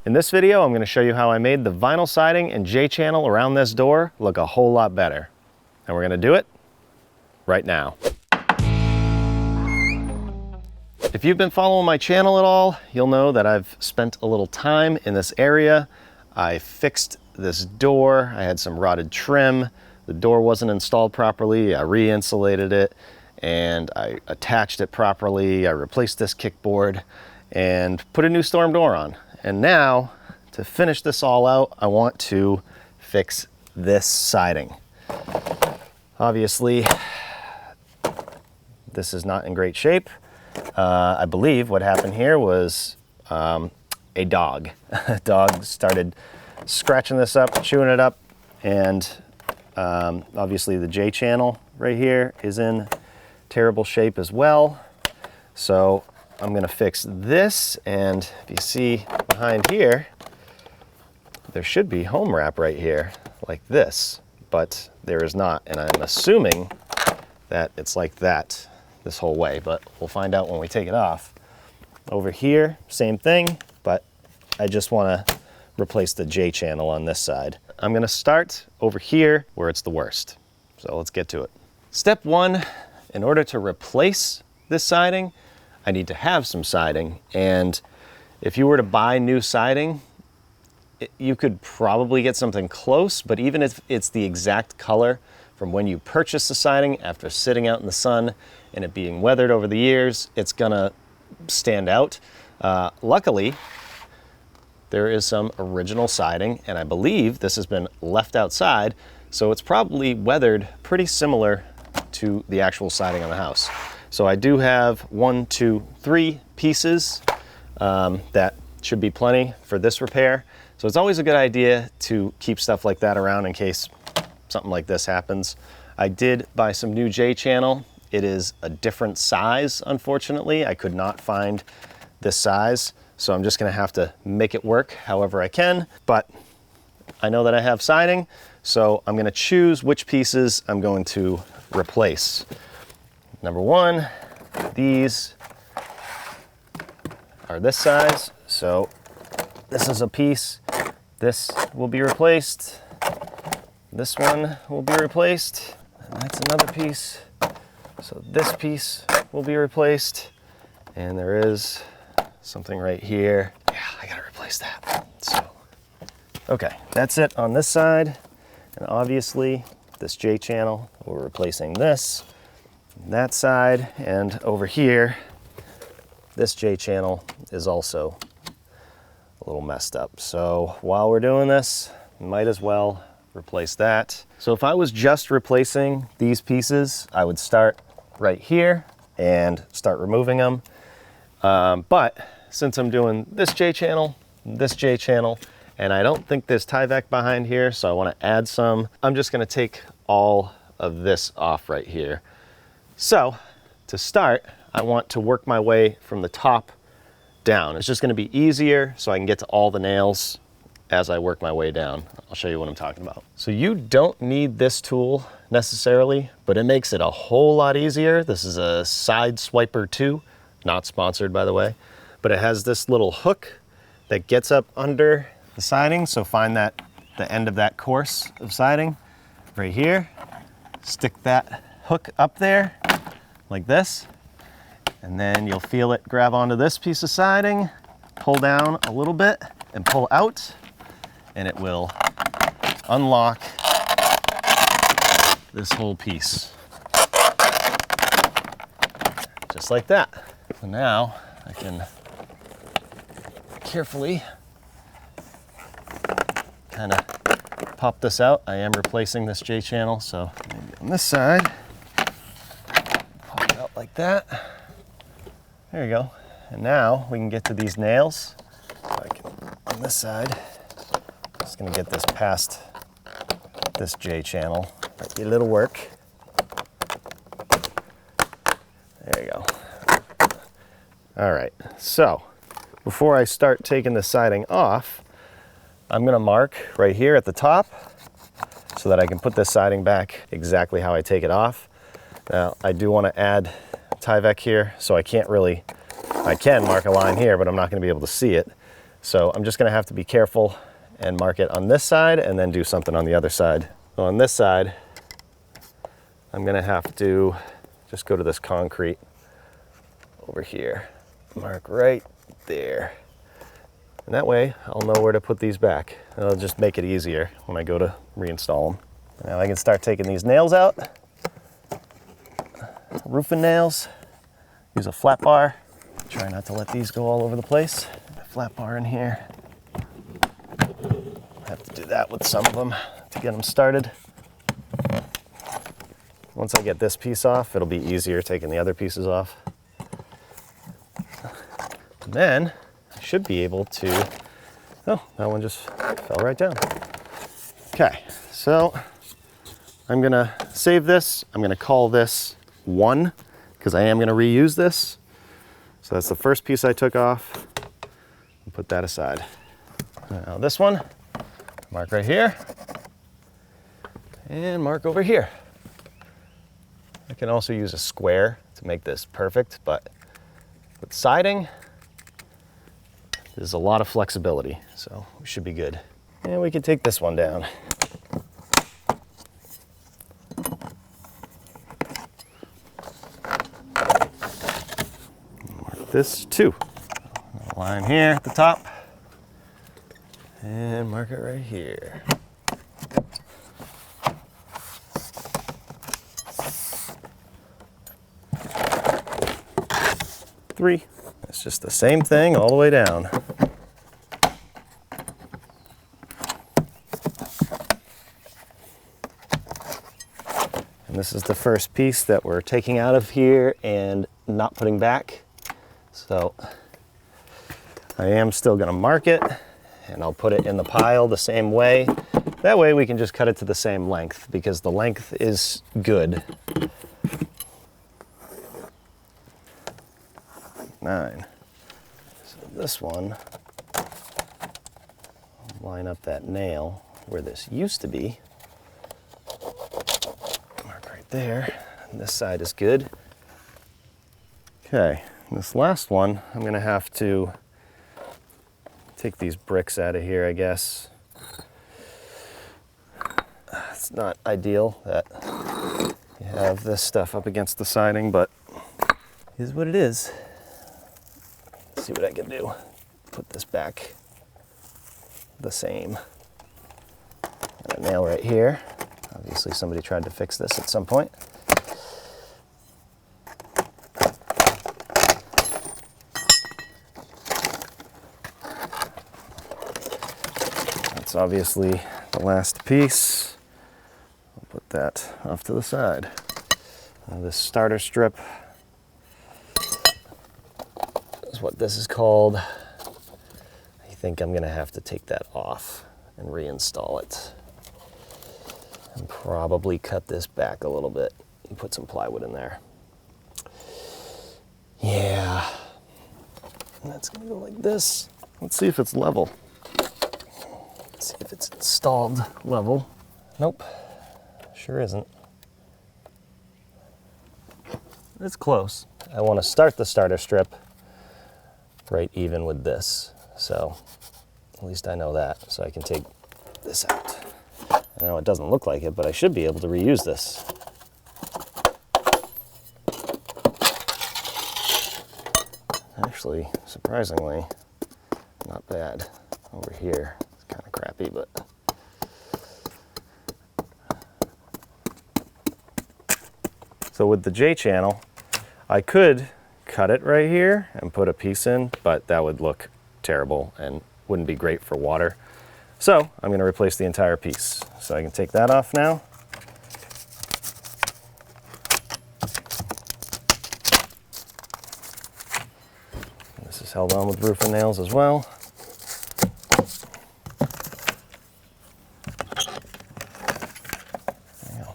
In this video, I'm going to show you how I made the vinyl siding and J-channel around this door look a whole lot better. And we're going to do it right now. If you've been following my channel at all, you'll know that I've spent a little time in this area. I fixed this door. I had some rotted trim. The door wasn't installed properly. I re-insulated it and I attached it properly. I replaced this kickboard and put a new storm door on. And now, to finish this all out, I want to fix this siding. Obviously, this is not in great shape. I believe what happened here was a dog. A dog started scratching this up, chewing it up, and obviously the J-channel right here is in terrible shape as well. So I'm gonna fix this, and if you see behind here, there should be home wrap right here, like this, but there is not, and I'm assuming that it's like that this whole way, but we'll find out when we take it off. Over here, same thing, but I just wanna replace the J-channel on this side. I'm gonna start over here where it's the worst. So let's get to it. Step one, in order to replace this siding, I need to have some siding. And if you were to buy new siding, you could probably get something close, but even if it's the exact color from when you purchased the siding after sitting out in the sun and it being weathered over the years, it's gonna stand out. Luckily, there is some original siding, and I believe this has been left outside, so it's probably weathered pretty similar to the actual siding on the house. So I do have 1, 2, 3 pieces that should be plenty for this repair. So it's always a good idea to keep stuff like that around in case something like this happens. I did buy some new J-channel. It is a different size, unfortunately. I could not find this size, so I'm just gonna have to make it work however I can, but I know that I have siding, so I'm gonna choose which pieces I'm going to replace. Number one, these are this size, so this is a piece. This will be replaced. This one will be replaced. And that's another piece. So this piece will be replaced. And there is something right here. Yeah, I gotta replace that. So, okay, that's it on this side. And obviously, this J-channel, we're replacing this. That side, and over here, this J-channel is also a little messed up. So while we're doing this, might as well replace that. So if I was just replacing these pieces, I would start right here and start removing them. But since I'm doing this J-channel, and I don't think there's Tyvek behind here, so I want to add some, I'm just going to take all of this off right here. So to start, I want to work my way from the top down. It's just going to be easier so I can get to all the nails as I work my way down. I'll show you what I'm talking about. So you don't need this tool necessarily, but it makes it a whole lot easier. This is a Side Swiper 2, not sponsored by the way, but it has this little hook that gets up under the siding. So find the end of that course of siding right here, stick that hook up there like this, and then you'll feel it grab onto this piece of siding, pull down a little bit and pull out, and it will unlock this whole piece. Just like that. So now I can carefully kind of pop this out. I am replacing this J-channel, so maybe on this side, pop it out like that. There you go. And now we can get to these nails. So I can, on this side, just gonna get this past this J-channel. Might be a little work. There you go. All right, so before I start taking the siding off, I'm gonna mark right here at the top so that I can put this siding back exactly how I take it off. Now, I do wanna add Tyvek here, so I can mark a line here, but I'm not gonna be able to see it. So I'm just gonna have to be careful and mark it on this side and then do something on the other side. So on this side, I'm gonna have to just go to this concrete over here. Mark right there. And that way I'll know where to put these back. It'll just make it easier when I go to reinstall them. Now I can start taking these nails out. Roofing nails. Use a flat bar. Try not to let these go all over the place. Flat bar in here. Have to do that with some of them to get them started. Once I get this piece off, it'll be easier taking the other pieces off. And then I should be able to, oh, that one just fell right down. Okay, so I'm gonna save this. I'm gonna call this 1 because I am gonna reuse this. So that's the first piece I took off. And put that aside. Now this one, mark right here and mark over here. I can also use a square to make this perfect, but with siding, there's a lot of flexibility, so we should be good. And we can take this one down. Mark this too. Line here at the top, and mark it right here. Three. It's just the same thing all the way down. And this is the first piece that we're taking out of here and not putting back. So I am still gonna mark it and I'll put it in the pile the same way. That way we can just cut it to the same length because the length is good. 9. So this one, I'll line up that nail where this used to be. Mark right there. And this side is good. Okay, this last one, I'm gonna have to take these bricks out of here, I guess. It's not ideal that you have this stuff up against the siding, but it is what it is. See what I can do. Put this back the same. Got a nail right here. Obviously somebody tried to fix this at some point. That's obviously the last piece. I'll put that off to the side. This starter strip is what this is called. I think I'm gonna have to take that off and reinstall it. And probably cut this back a little bit and put some plywood in there. Yeah. And that's gonna go like this. Let's see if it's level. Let's see if it's installed level. Nope, sure isn't. It's close. I want to start the starter strip right even with this. So at least I know that. So I can take this out. I know it doesn't look like it, but I should be able to reuse this. Actually, surprisingly, not bad over here. It's kind of crappy, but so with the J channel, I could cut it right here and put a piece in, but that would look terrible and wouldn't be great for water. So I'm going to replace the entire piece. So I can take that off now. This is held on with roofing nails as well. There you go.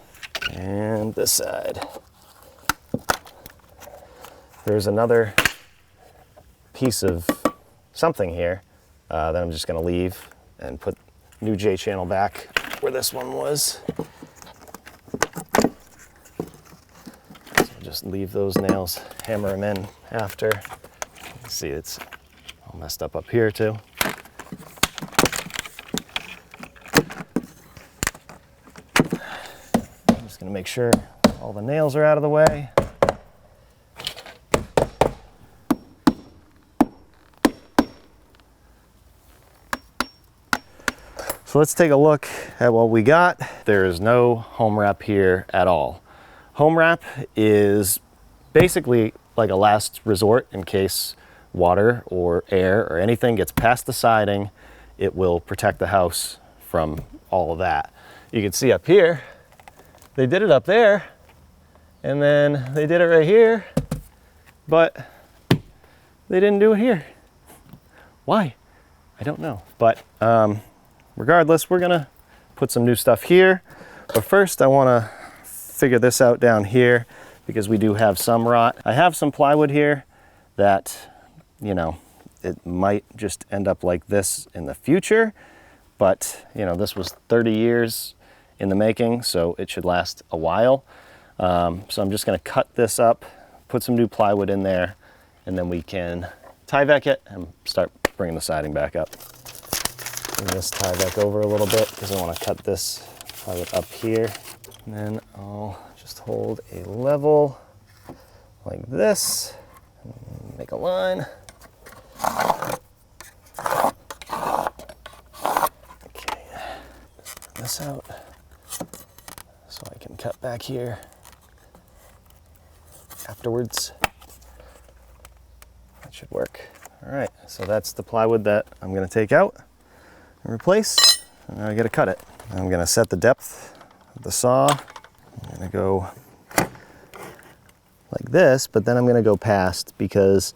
And this side. There's another piece of something here that I'm just going to leave and put new J channel back where this one was. So just leave those nails, hammer them in after. You can see it's all messed up here too. gonna make sure all the nails are out of the way. So let's take a look at what we got. There is no home wrap here at all. Home wrap is basically like a last resort in case water or air or anything gets past the siding. It will protect the house from all of that. You can see up here, they did it up there, and then they did it right here, but they didn't do it here. Why? I don't know. But regardless, we're gonna put some new stuff here. But first, I wanna figure this out down here because we do have some rot. I have some plywood here that, you know, it might just end up like this in the future. But, you know, this was 30 years in the making, so it should last a while. So I'm just gonna cut this up, put some new plywood in there, and then we can Tyvek it and start bringing the siding back up. Bring this Tyvek over a little bit because I want to cut this plywood up here. And then I'll just hold a level like this, and make a line. Okay, this out so I can cut back here afterwards. That should work. All right, so that's the plywood that I'm going to take out and replace. And now I got to cut it. I'm going to set the depth of the saw. I'm going to go like this, but then I'm going to go past because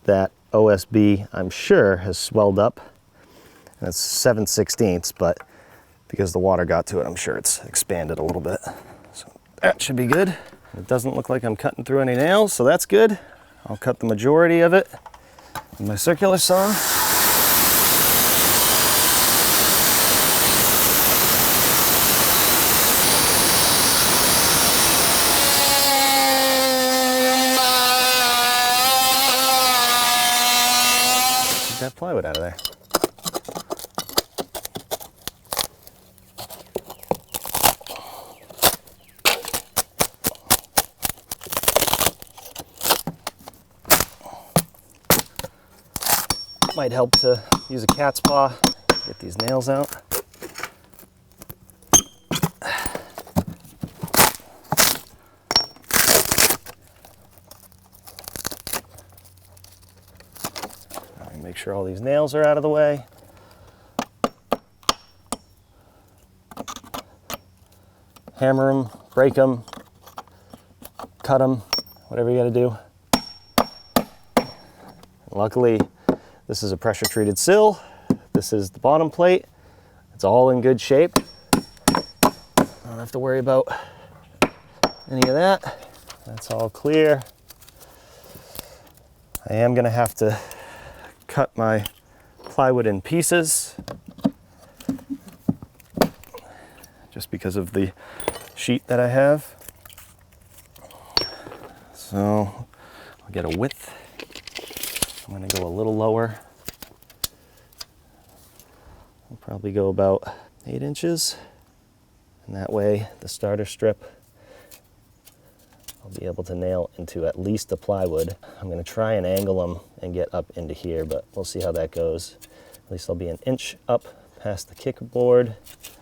that OSB, I'm sure, has swelled up. And it's 7/16, but because the water got to it, I'm sure it's expanded a little bit. So that should be good. It doesn't look like I'm cutting through any nails, so that's good. I'll cut the majority of it with my circular saw. Get that plywood out of there. Might help to use a cat's paw, get these nails out. Make sure all these nails are out of the way. Hammer them, break them, cut them, whatever you gotta do. Luckily, this is a pressure treated sill. This is the bottom plate. It's all in good shape. I don't have to worry about any of that. That's all clear. I am gonna have to cut my plywood in pieces just because of the sheet that I have. So I'll get a width. I'm going to go a little lower. I'll probably go about 8 inches. And that way the starter strip I'll be able to nail into at least the plywood. I'm going to try and angle them and get up into here, but we'll see how that goes. At least I'll be an inch up past the kickboard.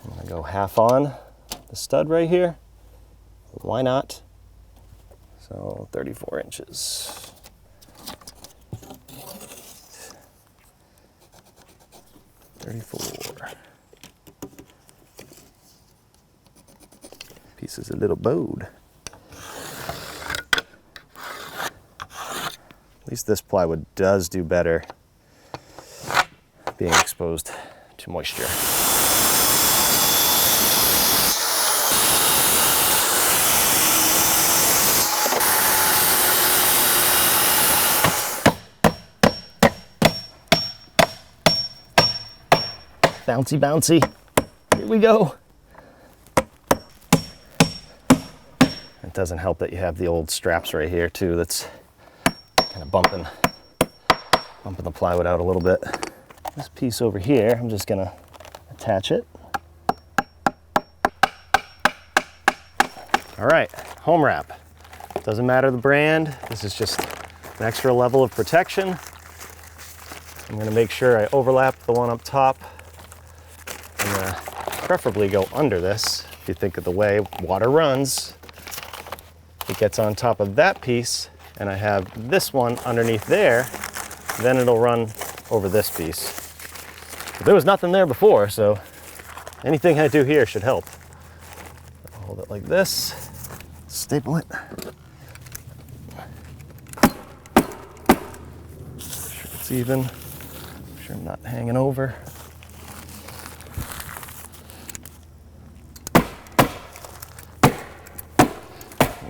I'm going to go half on the stud right here. Why not? So 34 inches. Piece is a little bowed. At least this plywood does do better being exposed to moisture. Bouncy, bouncy. Here we go. It doesn't help that you have the old straps right here too. That's kind of bumping the plywood out a little bit. This piece over here, I'm just gonna attach it. All right, home wrap. Doesn't matter the brand. This is just an extra level of protection. I'm gonna make sure I overlap the one up top. I'm gonna preferably go under this. If you think of the way water runs, it gets on top of that piece, and I have this one underneath there, then it'll run over this piece. But there was nothing there before, so anything I do here should help. I'll hold it like this, staple it. Make sure it's even. Make sure I'm not hanging over.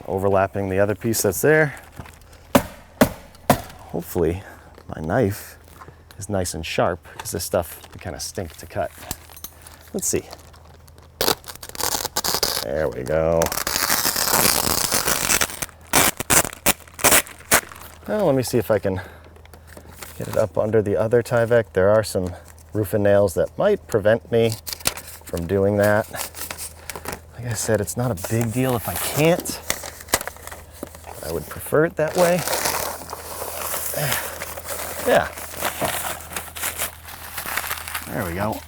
Overlapping the other piece that's there. Hopefully my knife is nice and sharp because this stuff can kind of stink to cut. Let's see. There we go. Well, let me see if I can get it up under the other Tyvek. There are some roofing nails that might prevent me from doing that. Like I said, it's not a big deal if I can't. I would prefer it that way. Yeah. There we go.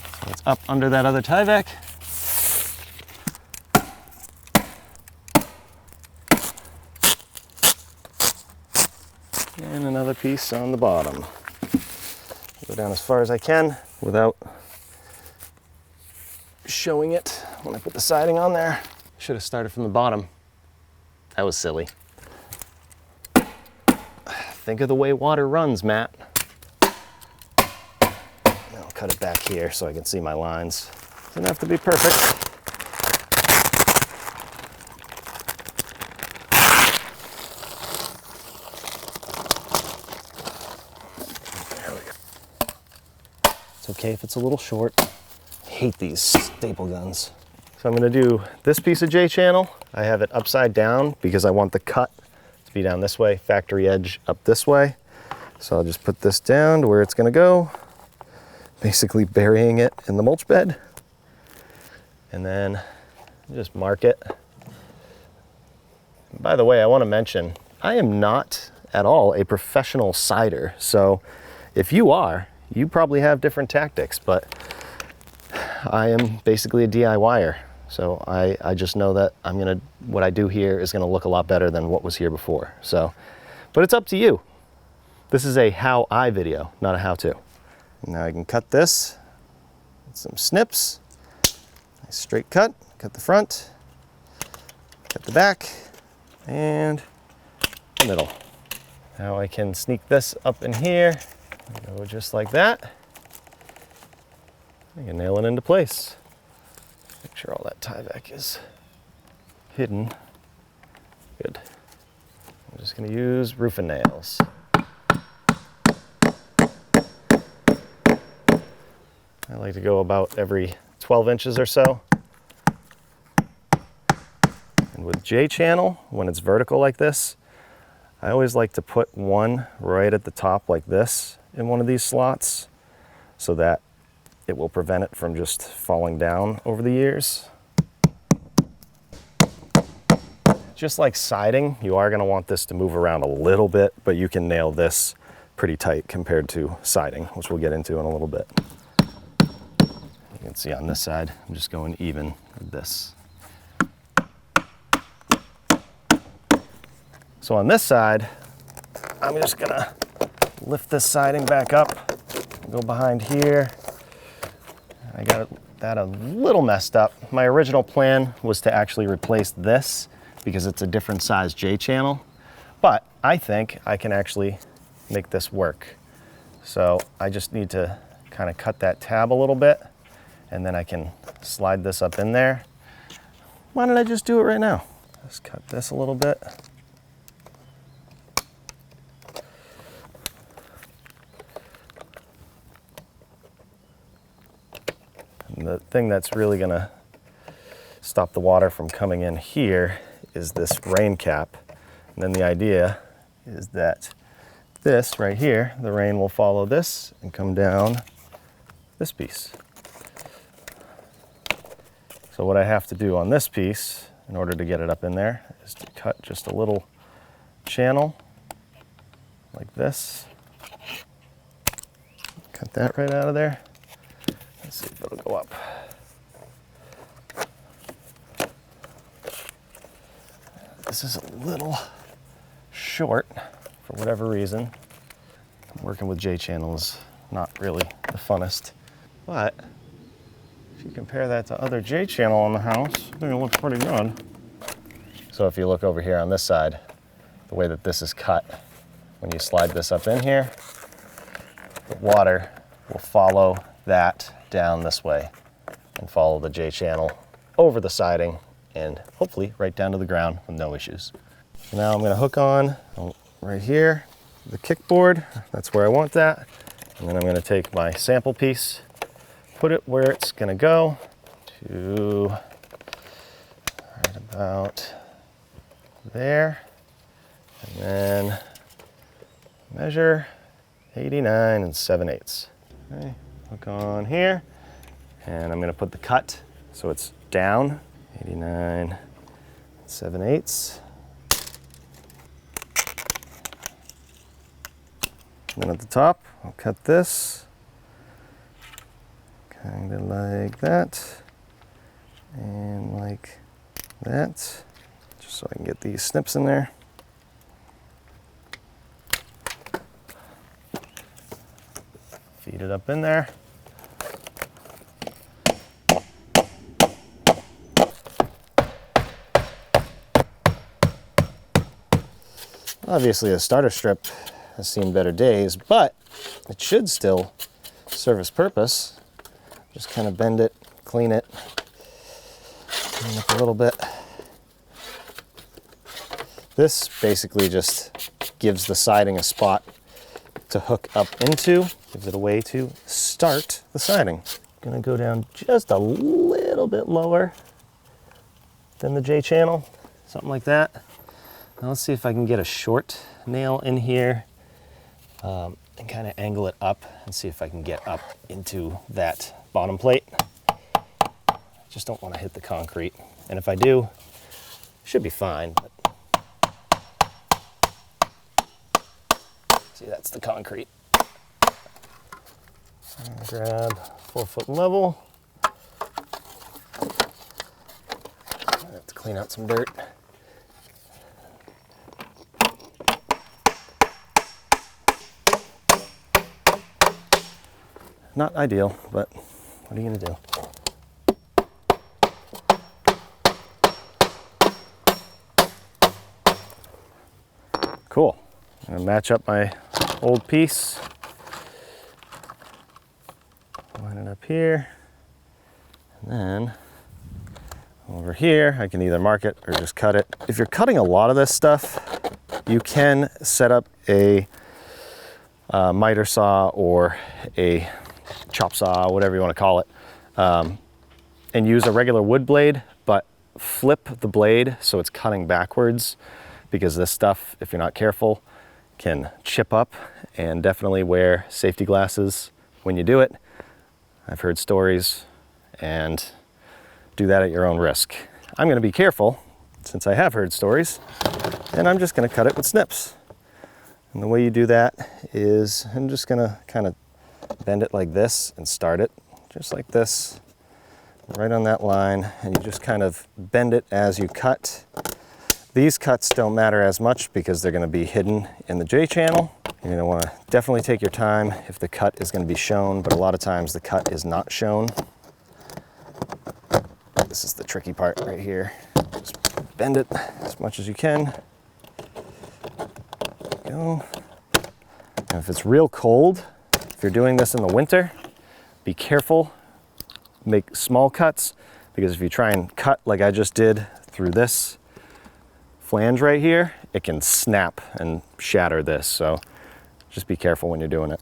So it's up under that other Tyvek. And another piece on the bottom. Go down as far as I can without showing it when I put the siding on there. Should have started from the bottom. That was silly. Think of the way water runs, Matt. I'll cut it back here so I can see my lines. Doesn't have to be perfect. There we go. It's okay if it's a little short. I hate these staple guns. So I'm gonna do this piece of J-channel. I have it upside down because I want the cut to be down this way, factory edge up this way. So I'll just put this down to where it's gonna go, basically burying it in the mulch bed. And then just mark it. By the way, I wanna mention, I am not at all a professional sider. So if you are, you probably have different tactics, but I am basically a DIYer. So I just know that what I do here is gonna look a lot better than what was here before. So, but it's up to you. This is a how I video, not a how to. Now I can cut this with some snips. Nice straight cut the front, cut the back, and the middle. Now I can sneak this up in here, go just like that. I can nail it into place. Make sure all that Tyvek is hidden. Good. I'm just gonna use roofing nails. I like to go about every 12 inches or so. And with J-channel, when it's vertical like this, I always like to put one right at the top like this in one of these slots so that it will prevent it from just falling down over the years. Just like siding, you are gonna want this to move around a little bit, but you can nail this pretty tight compared to siding, which we'll get into in a little bit. You can see on this side, I'm just going even with this. So on this side, I'm just gonna lift this siding back up, go behind here. I got that a little messed up. My original plan was to actually replace this because it's a different size J-channel, but I think I can actually make this work. So I just need to kind of cut that tab a little bit, and then I can slide this up in there. Why don't I just do it right now? Just cut this a little bit. And the thing that's really gonna stop the water from coming in here is this rain cap. And then the idea is that this right here, the rain will follow this and come down this piece. So what I have to do on this piece in order to get it up in there is to cut just a little channel like this. Cut that right out of there. Let's see if it'll go up. This is a little short for whatever reason. Working with J-channel is not really the funnest, but if you compare that to other J-channel in the house, I think it looks pretty good. So if you look over here on this side, the way that this is cut, when you slide this up in here, the water will follow that down this way and follow the J-channel over the siding and hopefully right down to the ground with no issues. So now I'm going to hook on right here the kickboard. That's where I want that. And then I'm going to take my sample piece, put it where it's going to go to right about there, and then measure 89 7/8. Okay, hook on here, and I'm going to put the cut so it's down 89 7/8. And then at the top, I'll cut this kind of like that and like that, just so I can get these snips in there. Feed it up in there. Obviously, a starter strip has seen better days, but it should still serve its purpose. Just kind of bend it, clean it up a little bit. This basically just gives the siding a spot to hook up into, gives it a way to start the siding. Gonna go down just a little bit lower than the J-channel, something like that. Now let's see if I can get a short nail in here and kind of angle it up and see if I can get up into that bottom plate. Just don't want to hit the concrete. And if I do, should be fine. But see, that's the concrete. Grab 4-foot level. I have to clean out some dirt. Not ideal, but what are you gonna do? Cool. I'm gonna match up my old piece. Line it up here. And then over here, I can either mark it or just cut it. If you're cutting a lot of this stuff, you can set up a miter saw or a chop saw, whatever you want to call it, and use a regular wood blade, but flip the blade so it's cutting backwards, because this stuff, if you're not careful, can chip up, and definitely wear safety glasses when you do it. I've heard stories, and do that at your own risk. I'm going to be careful since I have heard stories, and I'm just going to cut it with snips. And the way you do that is I'm just going to kind of bend it like this and start it just like this, right on that line, and you just kind of bend it as you cut. These cuts don't matter as much because they're going to be hidden in the J-channel. You're going to want to definitely take your time if the cut is going to be shown, but a lot of times the cut is not shown. This is the tricky part right here. Just bend it as much as you can. There you go. And if it's real cold, if you're doing this in the winter, be careful, make small cuts, because if you try and cut like I just did through this flange right here, it can snap and shatter this, so just be careful when you're doing it.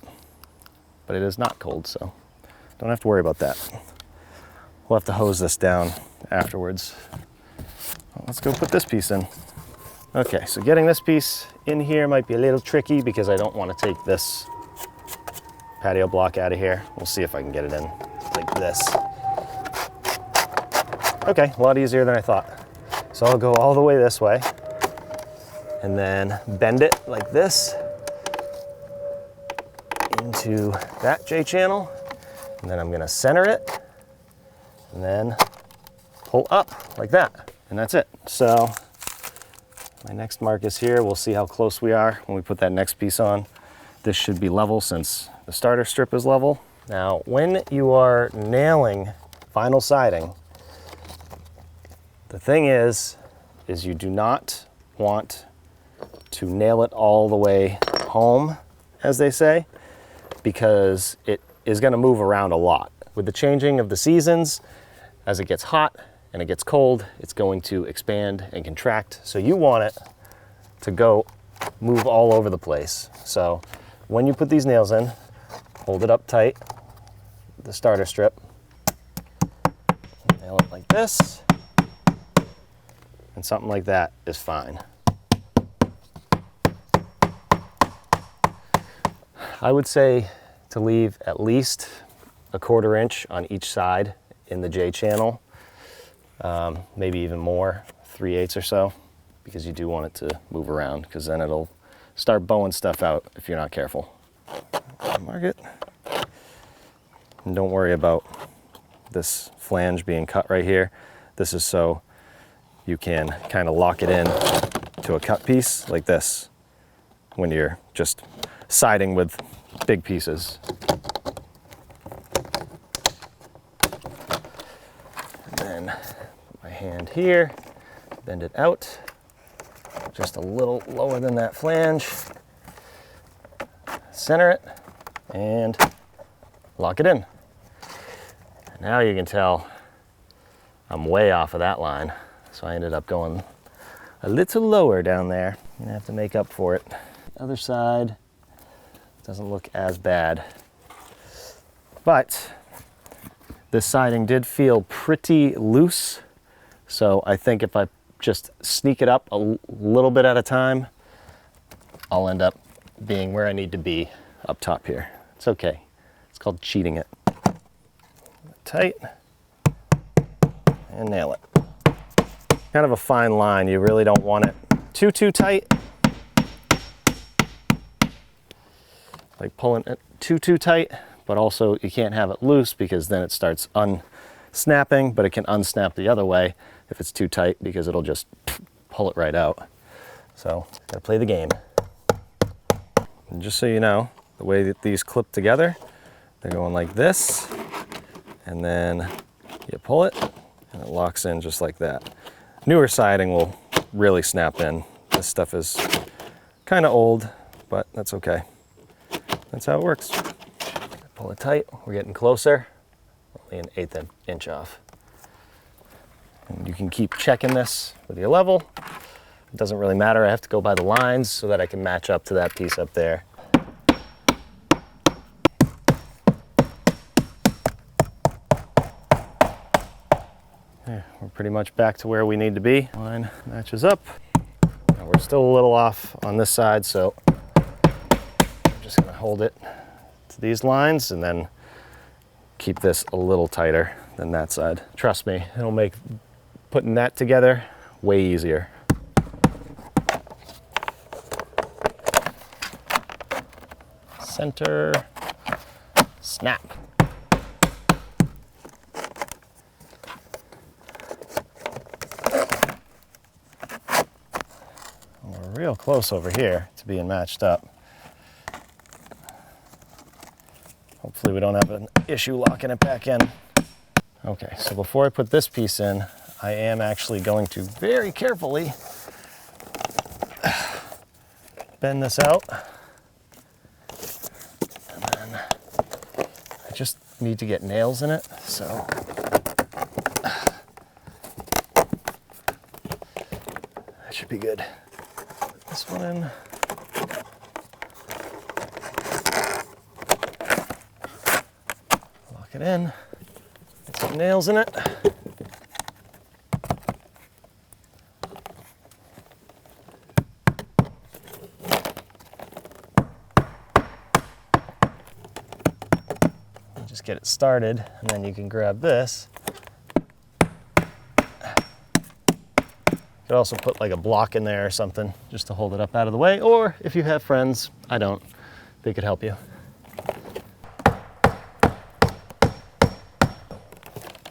But it is not cold, so don't have to worry about that. We'll have to hose this down afterwards. Well, let's go put this piece in. Okay, so getting this piece in here might be a little tricky because I don't want to take this patio block out of here. We'll see if I can get it in like this. Okay, a lot easier than I thought. So I'll go all the way this way and then bend it like this into that J channel. And then I'm gonna center it and then pull up like that. And that's it. So my next mark is here. We'll see how close we are when we put that next piece on. This should be level since the starter strip is level. Now, when you are nailing vinyl siding, the thing is you do not want to nail it all the way home, as they say, because it is going to move around a lot. With the changing of the seasons, as it gets hot and it gets cold, it's going to expand and contract. So you want it to go move all over the place. So when you put these nails in, hold it up tight, the starter strip, nail it like this, and something like that is fine. I would say to leave at least a 1/4 inch on each side in the J channel, maybe even more, 3/8 or so, because you do want it to move around, because then it'll start bowing stuff out if you're not careful. Mark it. And don't worry about this flange being cut right here. This is so you can kind of lock it in to a cut piece like this when you're just siding with big pieces. And then put my hand here, bend it out just a little lower than that flange, center it, and lock it in. Now you can tell I'm way off of that line, so I ended up going a little lower down there. I'm gonna have to make up for it. Other side doesn't look as bad, but this siding did feel pretty loose, so I think if I just sneak it up a little bit at a time, I'll end up being where I need to be up top here. It's okay. It's called cheating it. Tight and nail it. Kind of a fine line. You really don't want it too tight, like pulling it too tight, but also you can't have it loose because then it starts unsnapping, but it can unsnap the other way if it's too tight because it'll just pull it right out. So gotta play the game. And just so you know, the way that these clip together, they're going like this, and then you pull it and it locks in just like that. Newer siding will really snap in. This stuff is kind of old, but that's okay. That's how it works. Pull it tight, we're getting closer. Only an 1/8 inch off. And you can keep checking this with your level. It doesn't really matter, I have to go by the lines so that I can match up to that piece up there. Yeah, we're pretty much back to where we need to be. Line matches up. Now we're still a little off on this side, so I'm just gonna hold it to these lines and then keep this a little tighter than that side. Trust me, it'll make putting that together way easier. Center, snap. We're real close over here to being matched up. Hopefully we don't have an issue locking it back in. Okay, so before I put this piece in, I am actually going to very carefully bend this out. And then I just need to get nails in it, so that should be good. Put this one in. Lock it in. Get some nails in it. Just get it started, and then you can grab this You could also put like a block in there or something just to hold it up out of the way, or if you have friends, I don't, they could help you.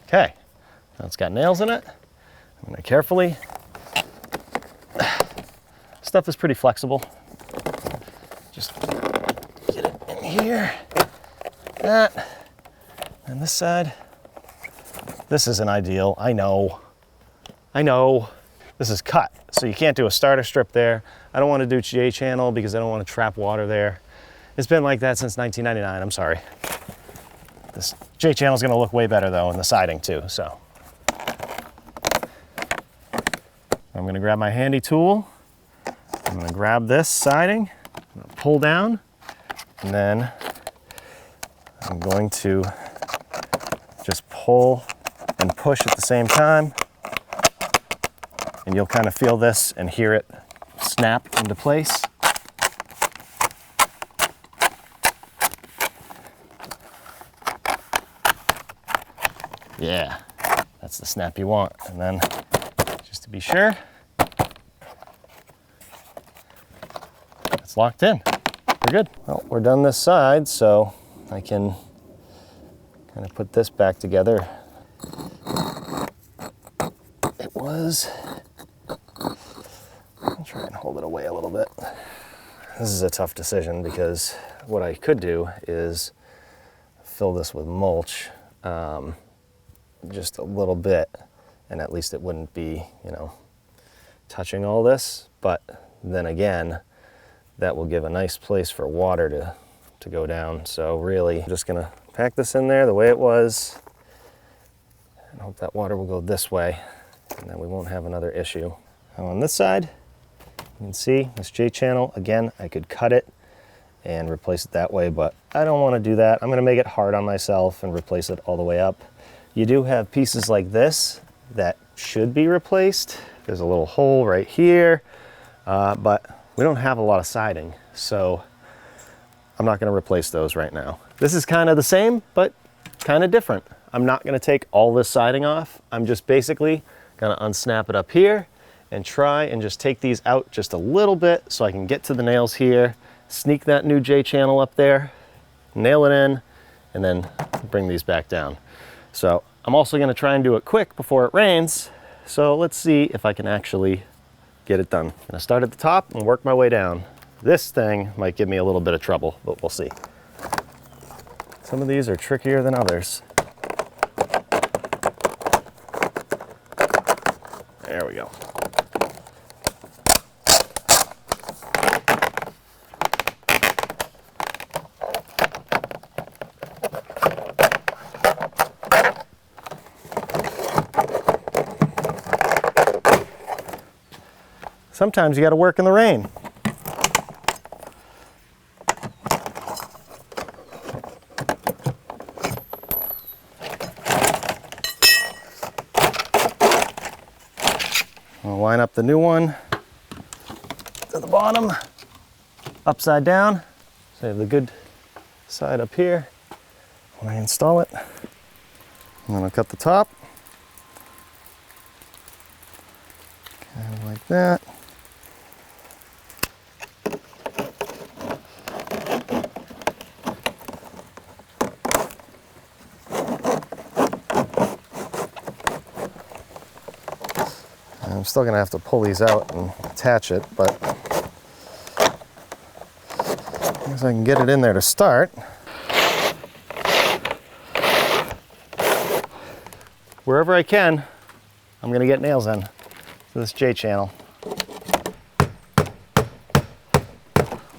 Okay, now it's got nails in it. I'm gonna carefully, stuff is pretty flexible. Just get it in here, like that. And this side, this isn't ideal, I know. This is cut, so you can't do a starter strip there. I don't want to do J-channel because I don't want to trap water there. It's been like that since 1999, I'm sorry. This J-channel is going to look way better though in the siding too, so. I'm going to grab my handy tool. I'm going to grab this siding, I'm going to pull down, and then I'm going to just pull and push at the same time. And you'll kind of feel this and hear it snap into place. Yeah, that's the snap you want. And then, just to be sure, it's locked in. We're good. Well, we're done this side, so I can kind of put this back together. It was, I'll try and hold it away a little bit. This is a tough decision because what I could do is fill this with mulch, just a little bit, and at least it wouldn't be, you know, touching all this. But then again, that will give a nice place for water to go down. So really, I'm just gonna pack this in there the way it was, and hope that water will go this way, and then we won't have another issue. Now on this side, you can see this J-channel, again, I could cut it and replace it that way, but I don't want to do that. I'm going to make it hard on myself and replace it all the way up. You do have pieces like this that should be replaced. There's a little hole right here, but we don't have a lot of siding, so I'm not going to replace those right now. This is kind of the same, but kind of different. I'm not going to take all this siding off. I'm just basically going to unsnap it up here and try and just take these out just a little bit so I can get to the nails here, sneak that new J-channel up there, nail it in, and then bring these back down. So I'm also going to try and do it quick before it rains. So let's see if I can actually get it done. I'm going to start at the top and work my way down. This thing might give me a little bit of trouble, but we'll see. Some of these are trickier than others. There we go. Sometimes you got to work in the rain. I'll line up the new one to the bottom, upside down. So I have the good side up here when I install it. And then I'll cut the top. Kind of like that. I'm still going to have to pull these out and attach it, but as long as I can get it in there to start. Wherever I can, I'm going to get nails in to this J-channel.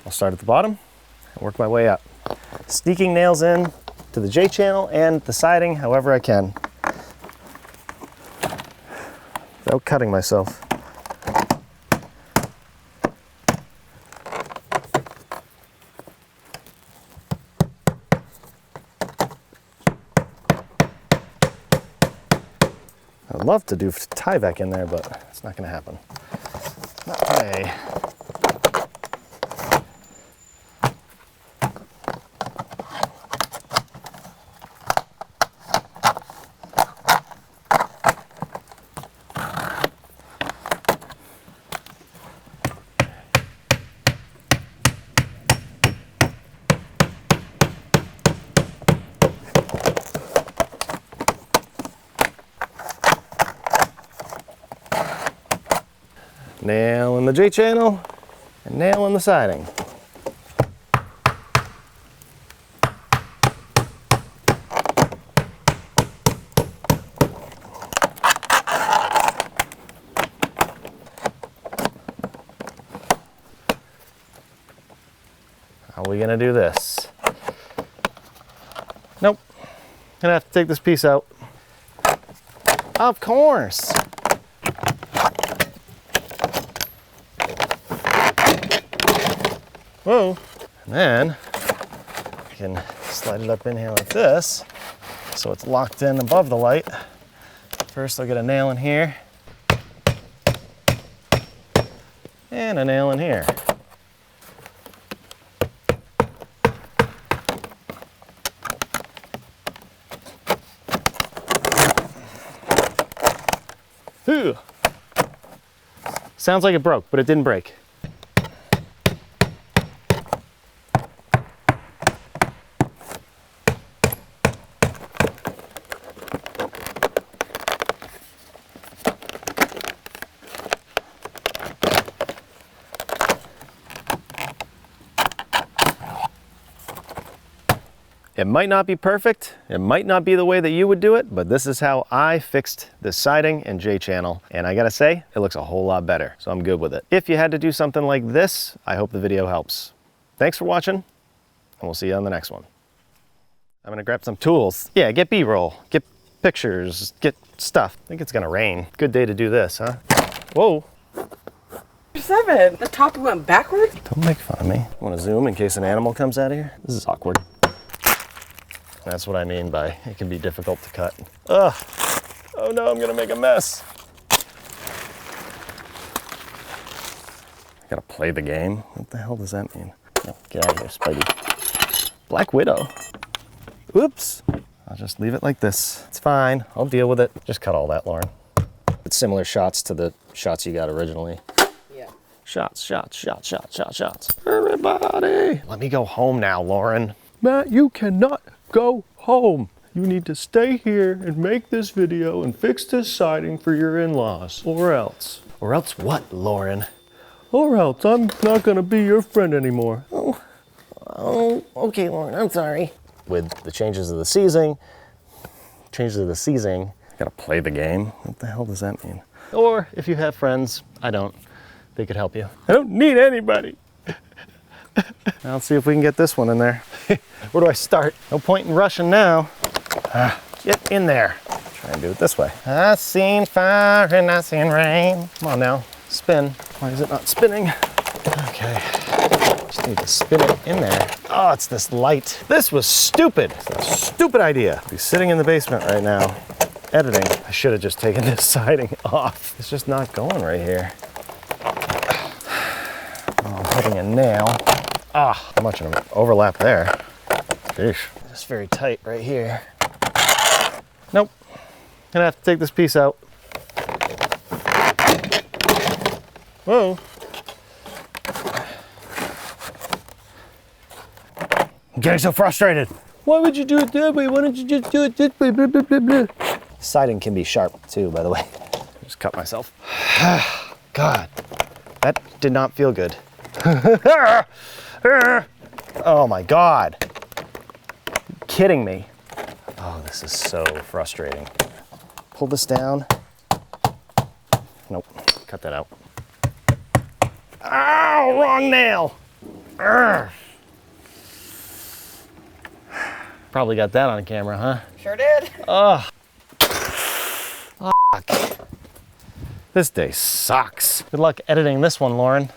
I'll start at the bottom and work my way up, sneaking nails in to the J-channel and the siding however I can, without cutting myself. I'd love to do Tyvek in there, but it's not going to happen. Not today. Nail in the J-channel and nail in the siding. How are we gonna do this? Nope. Gonna have to take this piece out. Of course. Whoa. And then I can slide it up in here like this so it's locked in above the light. First I'll get a nail in here and a nail in here. Whew. Sounds like it broke, but it didn't break. It might not be perfect, it might not be the way that you would do it, but this is how I fixed the siding and J-channel. And I gotta say, it looks a whole lot better, so I'm good with it. If you had to do something like this, I hope the video helps. Thanks for watching, and we'll see you on the next one. I'm gonna grab some tools. Yeah, get B-roll, get pictures, get stuff. I think it's gonna rain. Good day to do this, huh? Whoa. 7, the top went backwards? Don't make fun of me. Wanna zoom in case an animal comes out of here? This is awkward. That's what I mean by it can be difficult to cut. Ugh. Oh no, I'm gonna make a mess. I gotta play the game. What the hell does that mean? No, get out of here, Spidey. Black Widow. Oops. I'll just leave it like this. It's fine, I'll deal with it. Just cut all that, Lauren. It's similar shots to the shots you got originally. Yeah. Shots, shots, shots, shots, shots, shots. Everybody! Let me go home now, Lauren. Matt, you cannot go home. You need to stay here and make this video and fix this siding for your in-laws. Or else. Or else what, Lauren? Or else I'm not gonna be your friend anymore. Oh, okay, Lauren, I'm sorry. With the changes of the seasoning, gotta play the game. What the hell does that mean? Or if you have friends, I don't, they could help you. I don't need anybody. Now let's see if we can get this one in there. Where do I start? No point in rushing now. Get in there. Try and do it this way. I seen fire and I seen rain. Come on now, spin. Why is it not spinning? Okay, just need to spin it in there. Oh, it's this light. This was stupid. It's a stupid idea. I'll be sitting in the basement right now, editing. I should have just taken this siding off. It's just not going right here. Oh, I'm hitting a nail. Ah, how much of an overlap there. Sheesh. Just very tight right here. Nope. Gonna have to take this piece out. Whoa. I'm getting so frustrated. Why would you do it that way? Why don't you just do it this way? Blah, blah, blah, blah. Siding can be sharp too, by the way. Just cut myself. God, that did not feel good. Oh my God. You're kidding me. Oh, this is so frustrating. Pull this down. Nope, cut that out. Ow, wrong nail. Urgh. Probably got that on camera, huh? Sure did. Oh. Fuck. This day sucks. Good luck editing this one, Lauren.